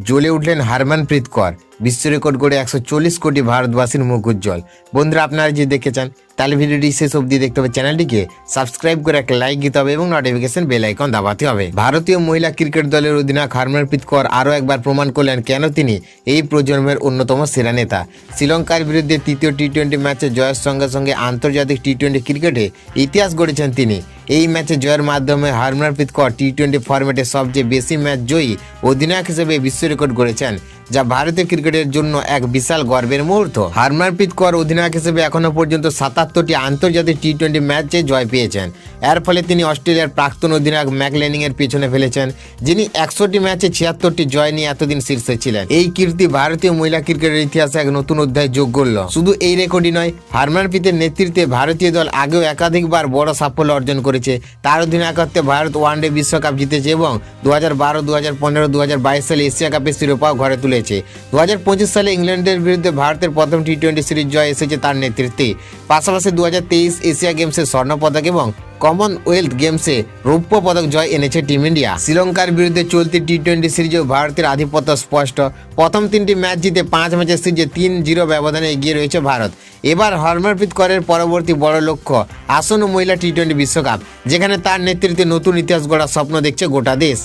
জ্বলে উঠলেন হারমানপ্রীত কর। বিশ্ব রেকর্ড করে 140 কোটি ভারতবাসীর মুখ উজ্জ্বল। বন্ধুরা, আপনারা যদি দেখতে চান তাহলে ভিডিওটি শেষ অবধি দেখতে হবে। চ্যানেলটিকে সাবস্ক্রাইব করে একটা লাইক দিতে হবে এবং নোটিফিকেশন বেল আইকন দাবাতে হবে। ভারতীয় মহিলা ক্রিকেট দলের অধিনায়ক হারমানপ্রীত কর আরও একবার প্রমাণ করলেন কেন তিনি এই প্রজন্মের অন্যতম সেরা নেতা। শ্রীলঙ্কার বিরুদ্ধে তৃতীয় টি-20 ম্যাচে জয়ের সঙ্গে সঙ্গে আন্তর্জাতিক টি-20 ক্রিকেটে ইতিহাস গড়েছেন তিনি। এই ম্যাচে জয়ের মাধ্যমে হারমানপ্রীত কর টি-20 ফরম্যাটে সবচেয়ে বেশি ম্যাচ জয়ী অধিনায়ক হিসেবে বিশ্ব রেকর্ড গড়েছেন, যা ভারতীয় ক্রিকেটের জন্য এক বিশাল গর্বের মুহূর্ত। হারমানপ্রীত কর অধিনায়ক হিসেবে এখনো পর্যন্ত 77টি আন্তর্জাতিক টি-20 ম্যাচে জয় পেয়েছেন। এর ফলে তিনি অস্ট্রেলিয়ার প্রাক্তন অধিনায়ক ম্যাকলেনিংয়ের পেছনে ফেলেছেন, যিনি 100টি ম্যাচে 76টি জয় নিয়ে এতদিন শীর্ষে ছিলেন। এই কীর্তি ভারতীয় মহিলা ক্রিকেটের ইতিহাসে এক নতুন অধ্যায় যোগ করল। শুধু এই রেকর্ডই নয়, হারমানপ্রীতের নেতৃত্বে ভারতীয় দল আগেও একাধিকবার বড় সাফল্য অর্জন করেছে। তার অধিনায়কত্বে ভারত ওয়ানডে বিশ্বকাপ জিতেছে এবং 2012, 2015, 2022 সালে এশিয়া কাপের শিরোপাও ঘরে তুলেছে। 2025 সালে ইংল্যান্ডের বিরুদ্ধে ভারতের প্রথম টি-20 সিরিজ জয় এসেছে তার নেতৃত্বে। পাশাপাশি 2023 এশিয়া গেমসে স্বর্ণপদক এবং কমনওয়েলথ গেমসে রৌপ্য পদক জয় এনেছে টিম ইন্ডিয়া। শ্রীলঙ্কার বিরুদ্ধে চলতি টি-20 সিরিজেও ভারতের আধিপত্য স্পষ্ট। প্রথম 3টি ম্যাচ জিতে 5 ম্যাচের সিরিজে 3-0 ব্যবধানে এগিয়ে রয়েছে ভারত। এবার হারমানপ্রীত করের পরবর্তী বড় লক্ষ্য আসন্ন মহিলা টি-20 বিশ্বকাপ, যেখানে তার নেতৃত্বে নতুন ইতিহাস গড়ার স্বপ্ন দেখছে গোটা দেশ।